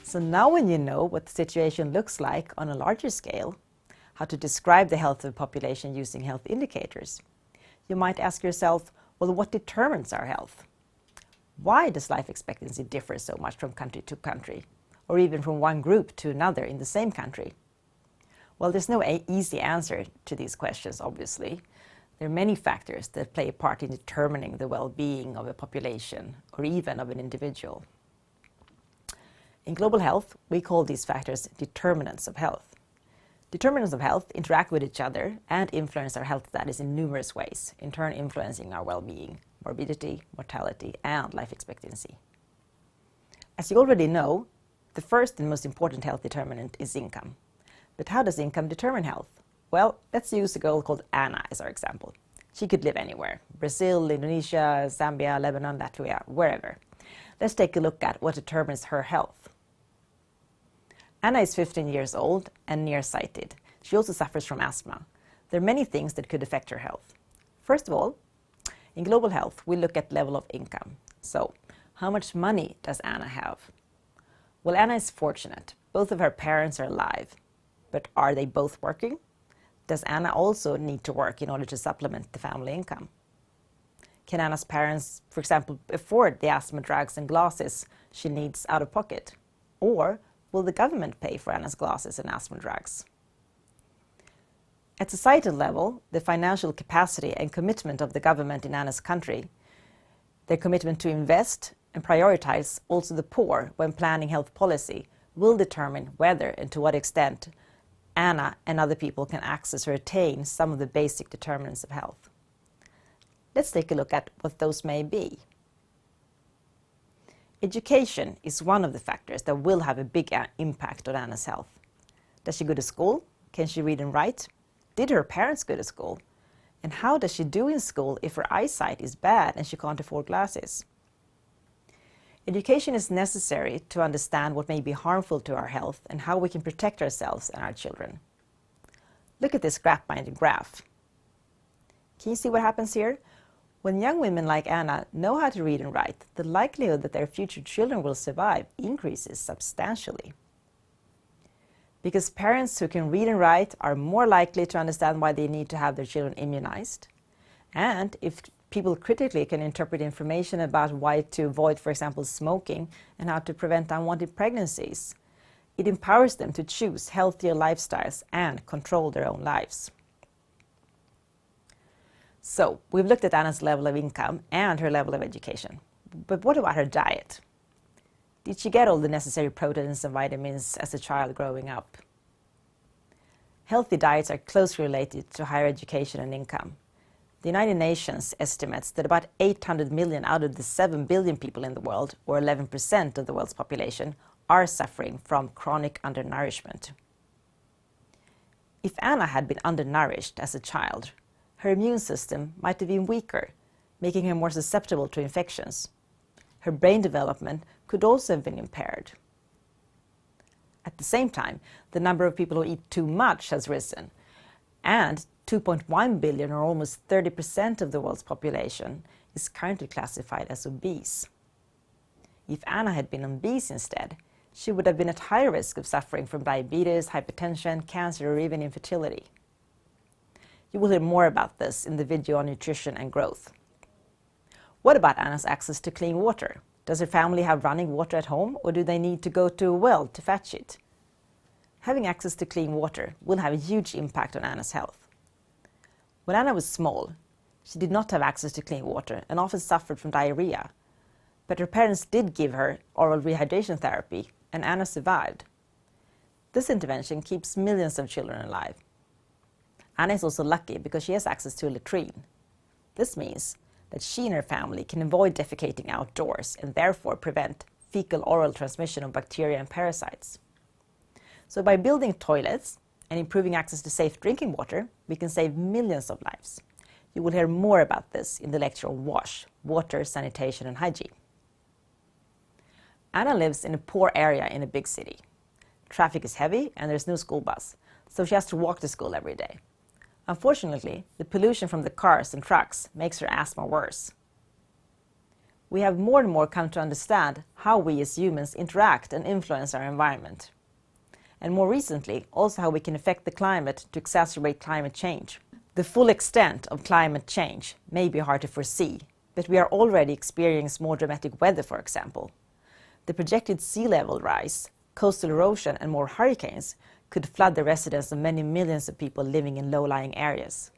So now when you know what the situation looks like on a larger scale, how to describe the health of the population using health indicators, you might ask yourself, well, what determines our health? Why does life expectancy differ so much from country to country, or even from one group to another in the same country? Well, there's no easy answer to these questions, obviously. There are many factors that play a part in determining the well-being of a population or even of an individual. In global health, we call these factors determinants of health. Determinants of health interact with each other and influence our health status in numerous ways, in turn influencing our well-being, morbidity, mortality, and life expectancy. As you already know, the first and most important health determinant is income. But how does income determine health? Well, let's use a girl called Anna as our example. She could live anywhere: Brazil, Indonesia, Zambia, Lebanon, Latvia, wherever. Let's take a look at what determines her health. Anna is 15 years old and nearsighted. She also suffers from asthma. There are many things that could affect her health. First of all, in global health, we look at level of income. So, how much money does Anna have? Well, Anna is fortunate. Both of her parents are alive. But are they both working? Does Anna also need to work in order to supplement the family income? Can Anna's parents, for example, afford the asthma drugs and glasses she needs out of pocket? Or will the government pay for Anna's glasses and asthma drugs? At societal level, the financial capacity and commitment of the government in Anna's country, their commitment to invest and prioritize also the poor when planning health policy, will determine whether and to what extent Anna and other people can access or attain some of the basic determinants of health. Let's take a look at what those may be. Education is one of the factors that will have a big impact on Anna's health. Does she go to school? Can she read and write? Did her parents go to school? And how does she do in school if her eyesight is bad and she can't afford glasses? Education is necessary to understand what may be harmful to our health and how we can protect ourselves and our children. Look at this gap-binding graph. Can you see what happens here? When young women like Anna know how to read and write, the likelihood that their future children will survive increases substantially. Because parents who can read and write are more likely to understand why they need to have their children immunized. And if people critically can interpret information about why to avoid, for example, smoking and how to prevent unwanted pregnancies, it empowers them to choose healthier lifestyles and control their own lives. So, we've looked at Anna's level of income and her level of education. But what about her diet? Did she get all the necessary proteins and vitamins as a child growing up? Healthy diets are closely related to higher education and income. The United Nations estimates that about 800 million out of the 7 billion people in the world, or 11% of the world's population, are suffering from chronic undernourishment. If Anna had been undernourished as a child, her immune system might have been weaker, making her more susceptible to infections. Her brain development could also have been impaired. At the same time, the number of people who eat too much has risen, and 2.1 billion, or almost 30% of the world's population, is currently classified as obese. If Anna had been obese instead, she would have been at higher risk of suffering from diabetes, hypertension, cancer, or even infertility. You will hear more about this in the video on nutrition and growth. What about Anna's access to clean water? Does her family have running water at home, or do they need to go to a well to fetch it? Having access to clean water will have a huge impact on Anna's health. When Anna was small, she did not have access to clean water and often suffered from diarrhea. But her parents did give her oral rehydration therapy, and Anna survived. This intervention keeps millions of children alive. Anna is also lucky because she has access to a latrine. This means that she and her family can avoid defecating outdoors and therefore prevent fecal-oral transmission of bacteria and parasites. So by building toilets and improving access to safe drinking water, we can save millions of lives. You will hear more about this in the lecture on WASH, Water, Sanitation and Hygiene. Anna lives in a poor area in a big city. Traffic is heavy and there's no school bus, so she has to walk to school every day. Unfortunately, the pollution from the cars and trucks makes her asthma worse. we have more and more come to understand how we as humans interact and influence our environment. And more recently, also how we can affect the climate to exacerbate climate change. The full extent of climate change may be hard to foresee, but we are already experiencing more dramatic weather, for example. The projected sea level rise, coastal erosion and more hurricanes could flood the residence of many millions of people living in low-lying areas.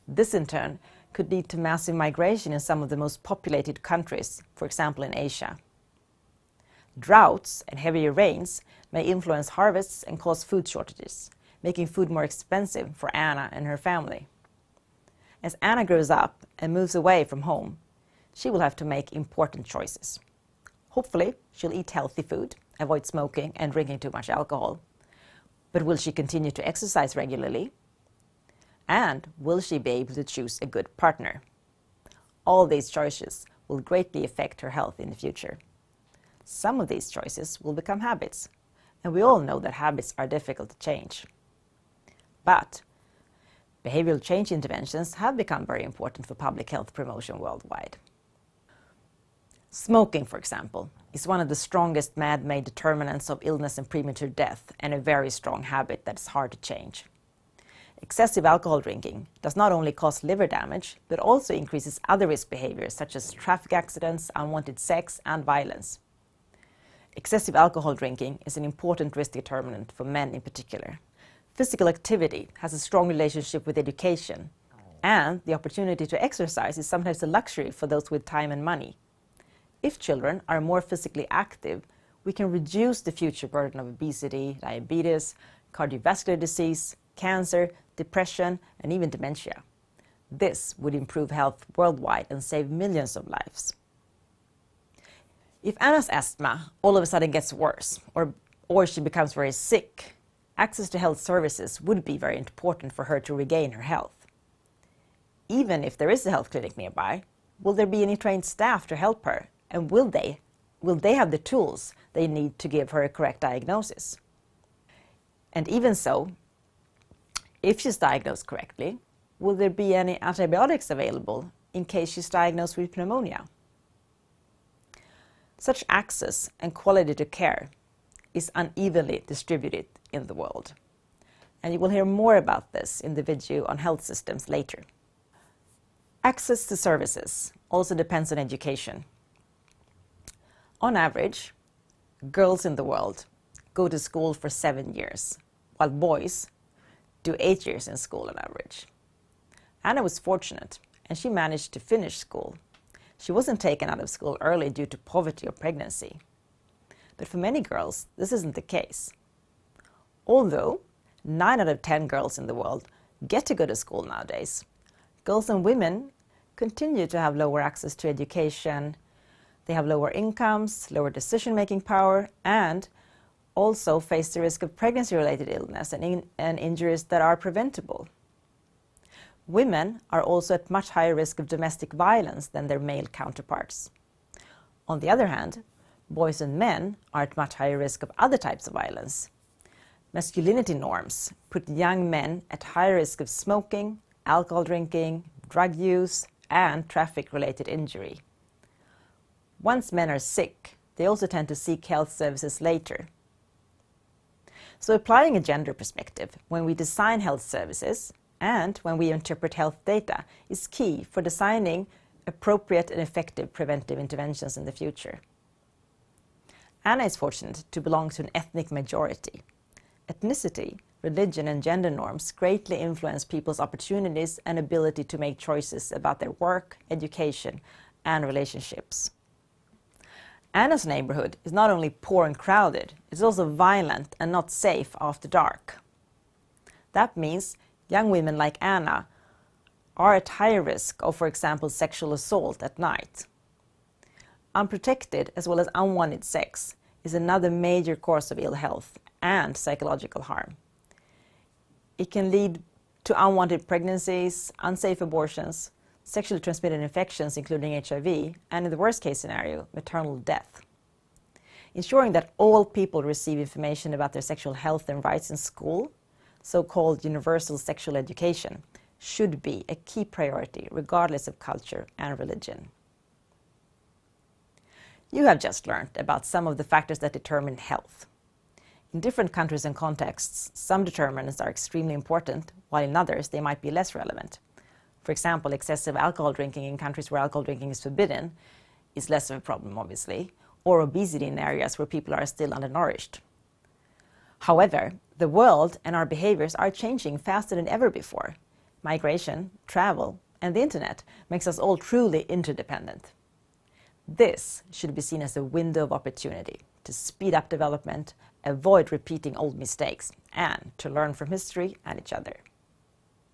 This in turn could lead to massive migration in some of the most populated countries, for example in Asia. Droughts and heavier rains may influence harvests and cause food shortages, making food more expensive for Anna and her family. As Anna grows up and moves away from home, she will have to make important choices. Hopefully, she'll eat healthy food, avoid smoking and drinking too much alcohol. But will she continue to exercise regularly? And will she be able to choose a good partner? All these choices will greatly affect her health in the future. Some of these choices will become habits, and we all know that habits are difficult to change. But behavioral change interventions have become very important for public health promotion worldwide. Smoking, for example, is one of the strongest man-made determinants of illness and premature death, and a very strong habit that is hard to change. Excessive alcohol drinking does not only cause liver damage, but also increases other risk behaviors such as traffic accidents, unwanted sex, and violence. Excessive alcohol drinking is an important risk determinant for men in particular. Physical activity has a strong relationship with education, and the opportunity to exercise is sometimes a luxury for those with time and money. If children are more physically active, we can reduce the future burden of obesity, diabetes, cardiovascular disease, cancer, depression, and even dementia. This would improve health worldwide and save millions of lives. If Anna's asthma all of a sudden gets worse, or she becomes very sick, access to health services would be very important for her to regain her health. Even if there is a health clinic nearby, will there be any trained staff to help her? And will they have the tools they need to give her a correct diagnosis? And even so, if she's diagnosed correctly, will there be any antibiotics available in case she's diagnosed with pneumonia? Such access and quality to care is unevenly distributed in the world. And you will hear more about this in the video on health systems later. Access to services also depends on education. On average, girls in the world go to school for 7 years, while boys do 8 years in school on average. Anna was fortunate, and she managed to finish school. She wasn't taken out of school early due to poverty or pregnancy. But for many girls, this isn't the case. Although 9 out of 10 girls in the world get to go to school nowadays, girls and women continue to have lower access to education. They have lower incomes, lower decision-making power, and also face the risk of pregnancy-related illness and injuries that are preventable. Women are also at much higher risk of domestic violence than their male counterparts. On the other hand, boys and men are at much higher risk of other types of violence. Masculinity norms put young men at higher risk of smoking, alcohol drinking, drug use, and traffic-related injury. Once men are sick, they also tend to seek health services later. So applying a gender perspective when we design health services and when we interpret health data is key for designing appropriate and effective preventive interventions in the future. Anna is fortunate to belong to an ethnic majority. Ethnicity, religion, and gender norms greatly influence people's opportunities and ability to make choices about their work, education, and relationships. Anna's neighborhood is not only poor and crowded, it's also violent and not safe after dark. That means young women like Anna are at higher risk of, for example, sexual assault at night. Unprotected as well as unwanted sex is another major cause of ill health and psychological harm. It can lead to unwanted pregnancies, unsafe abortions, sexually transmitted infections including HIV, and in the worst case scenario, maternal death. Ensuring that all people receive information about their sexual health and rights in school, so-called universal sexual education, should be a key priority regardless of culture and religion. You have just learned about some of the factors that determine health. In different countries and contexts, some determinants are extremely important, while in others they might be less relevant. For example, excessive alcohol drinking in countries where alcohol drinking is forbidden is less of a problem, obviously, or obesity in areas where people are still undernourished. However, the world and our behaviors are changing faster than ever before. Migration, travel, and the internet makes us all truly interdependent. This should be seen as a window of opportunity to speed up development, avoid repeating old mistakes, and to learn from history and each other.